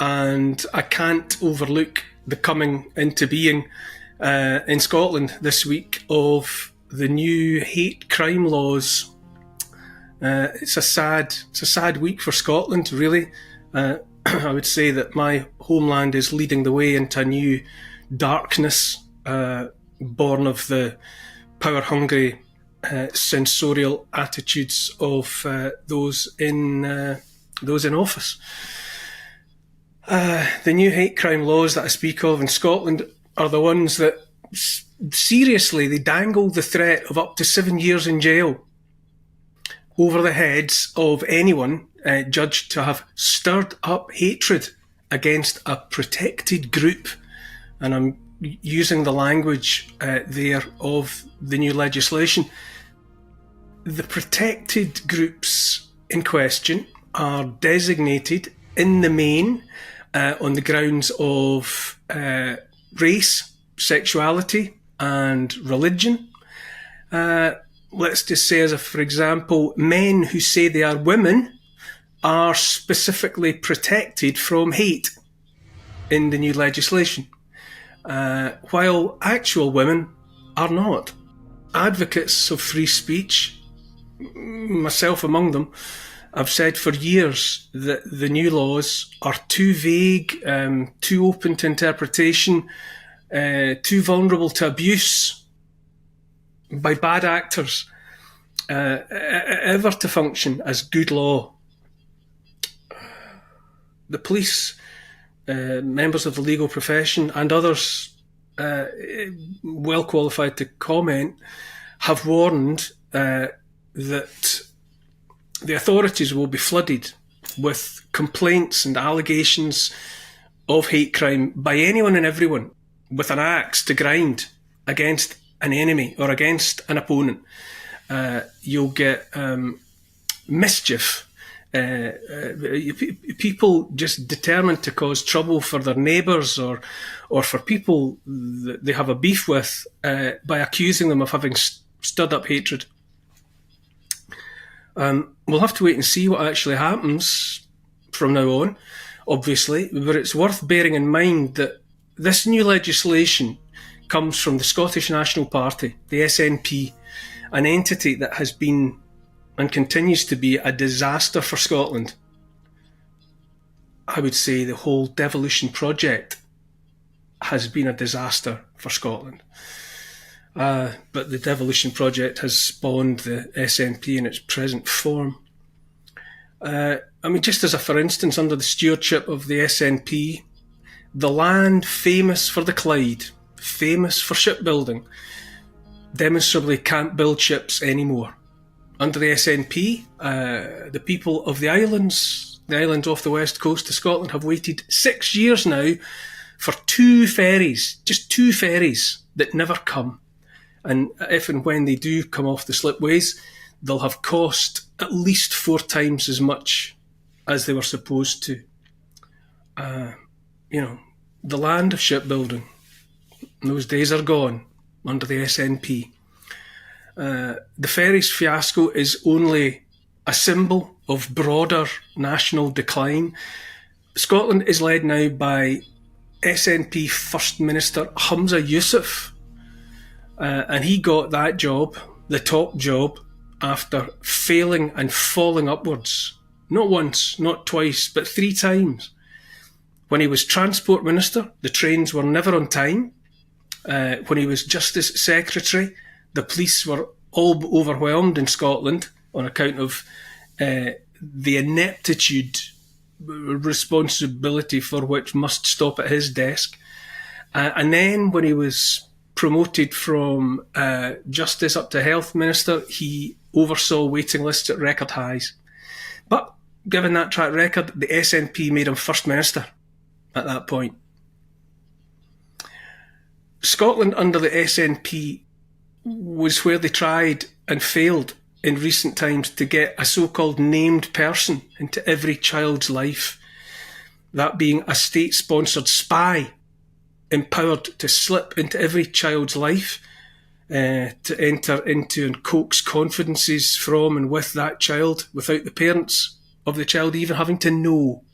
and I can't overlook the coming into being in Scotland this week of the new hate crime laws. It's a sad week for Scotland, really. I would say that my homeland is leading the way into a new darkness, born of the power-hungry, censorial attitudes of those in office. The new hate crime laws that I speak of in Scotland are the ones that seriously, they dangle the threat of up to 7 years in jail over the heads of anyone judged to have stirred up hatred against a protected group. And I'm using the language there of the new legislation. The protected groups in question are designated in the main on the grounds of race, sexuality and religion. Let's just say, as for example, men who say they are women are specifically protected from hate in the new legislation, while actual women are not. Advocates of free speech, myself among them, I've said for years that the new laws are too vague, too open to interpretation, too vulnerable to abuse by bad actors, ever to function as good law. The police, members of the legal profession and others well qualified to comment have warned that the authorities will be flooded with complaints and allegations of hate crime by anyone and everyone with an axe to grind against an enemy or against an opponent. You'll get mischief, people just determined to cause trouble for their neighbours or for people that they have a beef with by accusing them of having stirred up hatred. We'll have to wait and see what actually happens from now on, obviously, but it's worth bearing in mind that this new legislation comes from the Scottish National Party, the SNP, an entity that has been and continues to be a disaster for Scotland. I would say the whole devolution project has been a disaster for Scotland. But the devolution project has spawned the SNP in its present form. Just as a for instance, under the stewardship of the SNP, the land famous for the Clyde, famous for shipbuilding, demonstrably can't build ships anymore. Under the SNP, the people of the islands off the west coast of Scotland, have waited 6 years now for just two ferries that never come. And if and when they do come off the slipways, they'll have cost at least 4 times as much as they were supposed to. The land of shipbuilding, those days are gone under the SNP. The ferries fiasco is only a symbol of broader national decline. Scotland is led now by SNP First Minister Humza Yousaf, and he got that job, the top job, after failing and falling upwards. Not once, not twice, but 3 times. When he was Transport Minister, the trains were never on time. When he was Justice Secretary, the police were all overwhelmed in Scotland on account of the ineptitude, responsibility for which must stop at his desk. And then when he was promoted from Justice up to Health Minister, he oversaw waiting lists at record highs. But given that track record, the SNP made him First Minister at that point. Scotland under the SNP was where they tried and failed in recent times to get a so-called named person into every child's life. That being a state-sponsored spy empowered to slip into every child's life, to enter into and coax confidences from and with that child without the parents of the child even having to know.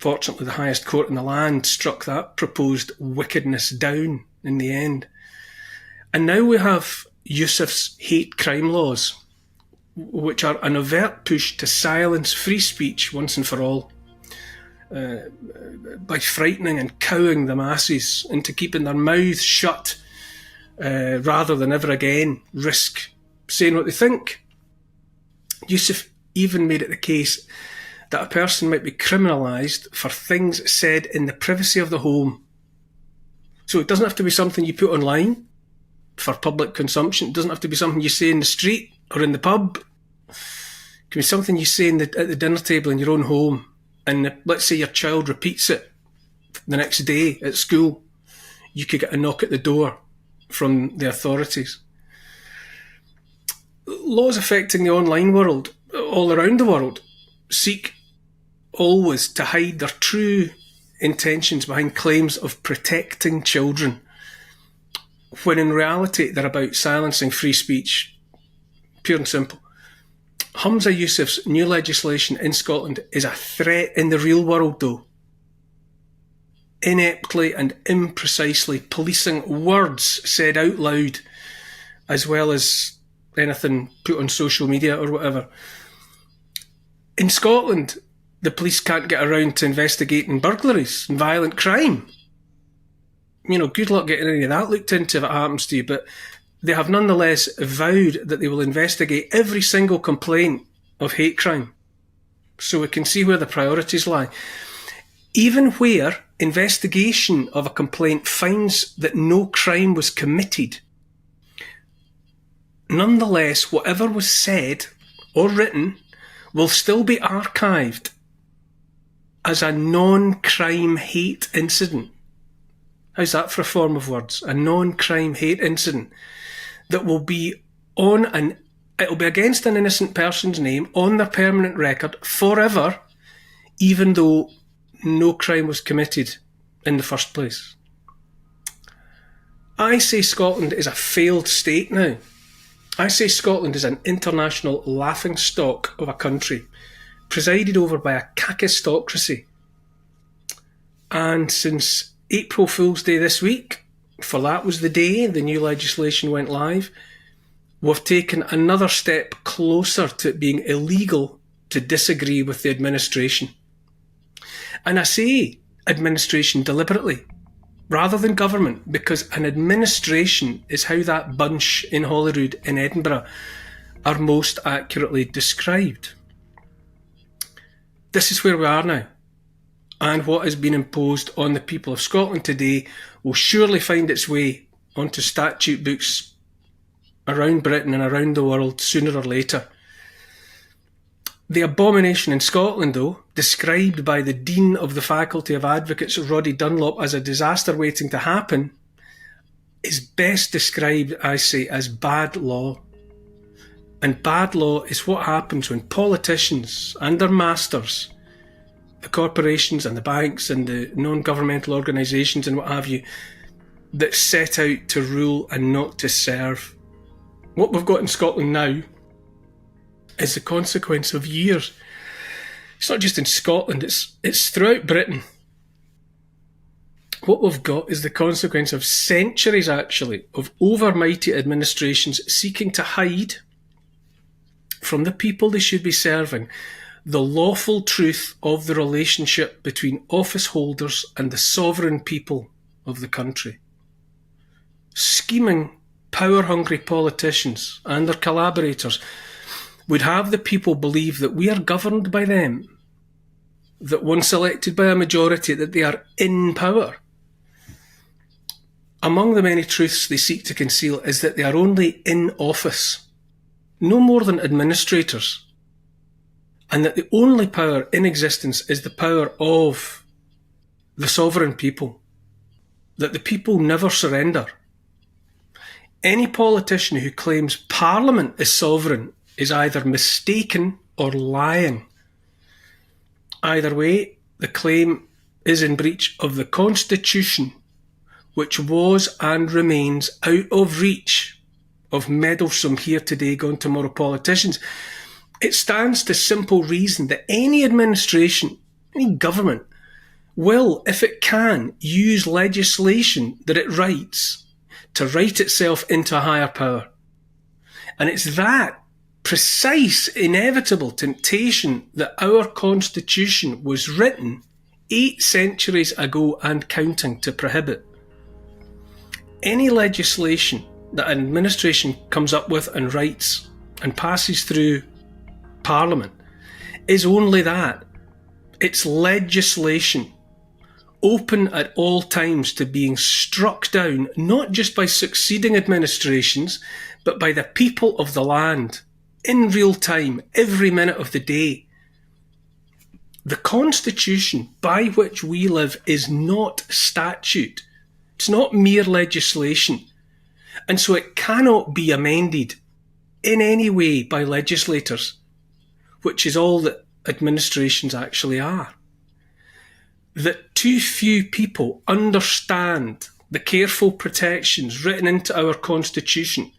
Fortunately, the highest court in the land struck that proposed wickedness down in the end. And now we have Yusuf's hate crime laws, which are an overt push to silence free speech once and for all, by frightening and cowing the masses into keeping their mouths shut, rather than ever again risk saying what they think. Yusuf even made it the case that a person might be criminalised for things said in the privacy of the home. So it doesn't have to be something you put online for public consumption. It doesn't have to be something you say in the street or in the pub. It can be something you say at the dinner table in your own home, and let's say your child repeats it the next day at school. You could get a knock at the door from the authorities. Laws affecting the online world all around the world seek always to hide their true intentions behind claims of protecting children, when in reality they're about silencing free speech. Pure and simple. Humza Yousaf's new legislation in Scotland is a threat in the real world, though. Ineptly and imprecisely policing words said out loud, as well as anything put on social media or whatever. In Scotland, the police can't get around to investigating burglaries and violent crime. Good luck getting any of that looked into if it happens to you, but they have nonetheless vowed that they will investigate every single complaint of hate crime. So we can see where the priorities lie. Even where investigation of a complaint finds that no crime was committed, nonetheless, whatever was said or written will still be archived as a non-crime hate incident. How's that for a form of words? A non-crime hate incident that will be it'll be against an innocent person's name on their permanent record forever, even though no crime was committed in the first place. I say Scotland is a failed state now. I say Scotland is an international laughingstock of a country, presided over by a kakistocracy. And since April Fool's Day this week, for that was the day the new legislation went live, we've taken another step closer to it being illegal to disagree with the administration. And I say administration deliberately, rather than government, because an administration is how that bunch in Holyrood in Edinburgh are most accurately described. This is where we are now, and what has been imposed on the people of Scotland today will surely find its way onto statute books around Britain and around the world sooner or later. The abomination in Scotland, though, described by the Dean of the Faculty of Advocates, Roddy Dunlop, as a disaster waiting to happen, is best described, I say, as bad law. And bad law is what happens when politicians and their masters, the corporations and the banks and the non-governmental organisations and what have you, that set out to rule and not to serve. What we've got in Scotland now is the consequence of years. It's not just in Scotland, it's throughout Britain. What we've got is the consequence of centuries, actually, of overmighty administrations seeking to hide from the people they should be serving the lawful truth of the relationship between office holders and the sovereign people of the country. Scheming, power-hungry politicians and their collaborators would have the people believe that we are governed by them, that once elected by a majority, that they are in power. Among the many truths they seek to conceal is that they are only in office, no more than administrators, and that the only power in existence is the power of the sovereign people, that the people never surrender. Any politician who claims Parliament is sovereign is either mistaken or lying. Either way, the claim is in breach of the Constitution, which was and remains out of reach of meddlesome here today, gone tomorrow politicians. It stands to simple reason that any administration, any government, will, if it can, use legislation that it writes to write itself into a higher power. And it's that precise, inevitable temptation that our Constitution was written 8 centuries ago and counting to prohibit. Any legislation that an administration comes up with and writes and passes through Parliament is only that. It's legislation, open at all times to being struck down, not just by succeeding administrations, but by the people of the land, in real time, every minute of the day. The Constitution by which we live is not statute. It's not mere legislation. And so it cannot be amended in any way by legislators, which is all that administrations actually are. That too few people understand the careful protections written into our Constitution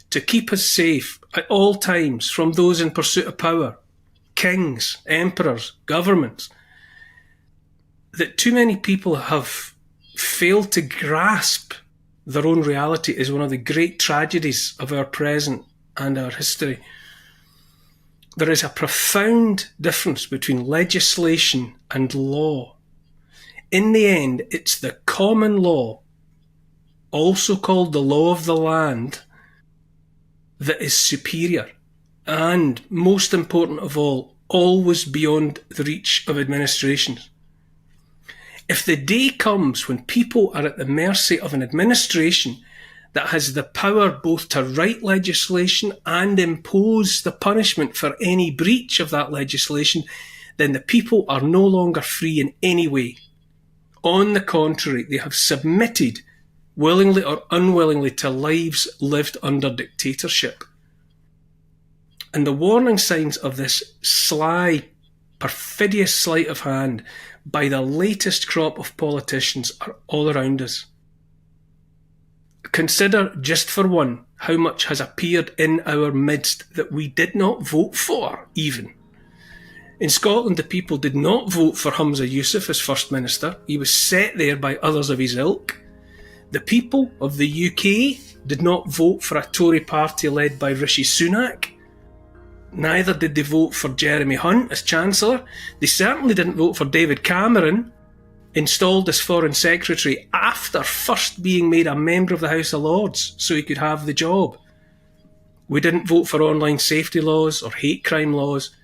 to keep us safe at all times from those in pursuit of power, kings, emperors, governments. That too many people have failed to grasp their own reality is one of the great tragedies of our present and our history. There is a profound difference between legislation and law. In the end, it's the common law, also called the law of the land, that is superior and, most important of all, always beyond the reach of administrations. If the day comes when people are at the mercy of an administration that has the power both to write legislation and impose the punishment for any breach of that legislation, then the people are no longer free in any way. On the contrary, they have submitted, willingly or unwillingly, to lives lived under dictatorship. And the warning signs of this sly, perfidious sleight of hand by the latest crop of politicians are all around us. Consider, just for one, how much has appeared in our midst that we did not vote for, even. In Scotland, the people did not vote for Humza Yousaf as First Minister. He was set there by others of his ilk. The people of the UK did not vote for a Tory party led by Rishi Sunak. Neither did they vote for Jeremy Hunt as Chancellor. They certainly didn't vote for David Cameron, installed as Foreign Secretary after first being made a member of the House of Lords so he could have the job. We didn't vote for online safety laws or hate crime laws.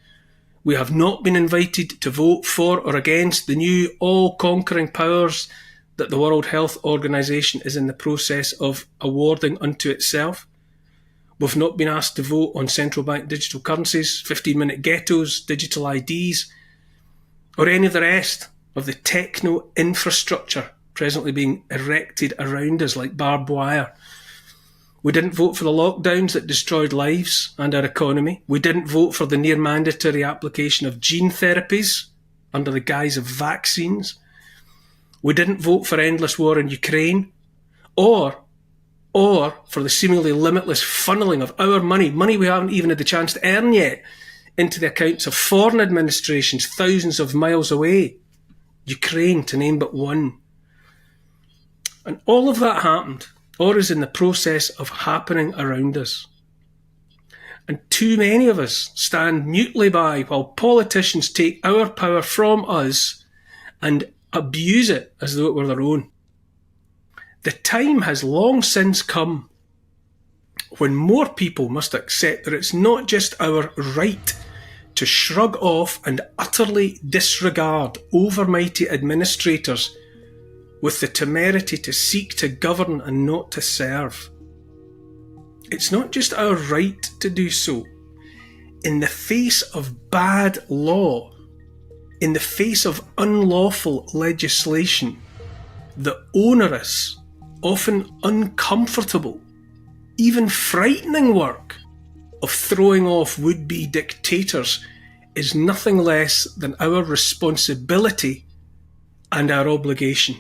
We have not been invited to vote for or against the new all-conquering powers that the World Health Organization is in the process of awarding unto itself. We've not been asked to vote on central bank digital currencies, 15-minute ghettos, digital IDs, or any of the rest of the techno-infrastructure presently being erected around us like barbed wire. We didn't vote for the lockdowns that destroyed lives and our economy. We didn't vote for the near-mandatory application of gene therapies under the guise of vaccines. We didn't vote for endless war in Ukraine, or for the seemingly limitless funneling of our money we haven't even had the chance to earn yet, into the accounts of foreign administrations thousands of miles away. Ukraine, to name but one. And all of that happened, or is in the process of happening around us. And too many of us stand mutely by while politicians take our power from us and abuse it as though it were their own. The time has long since come when more people must accept that it's not just our right to shrug off and utterly disregard overmighty administrators with the temerity to seek to govern and not to serve. It's not just our right to do so. In the face of bad law, in the face of unlawful legislation, the onerous, often uncomfortable, even frightening work of throwing off would-be dictators is nothing less than our responsibility and our obligation.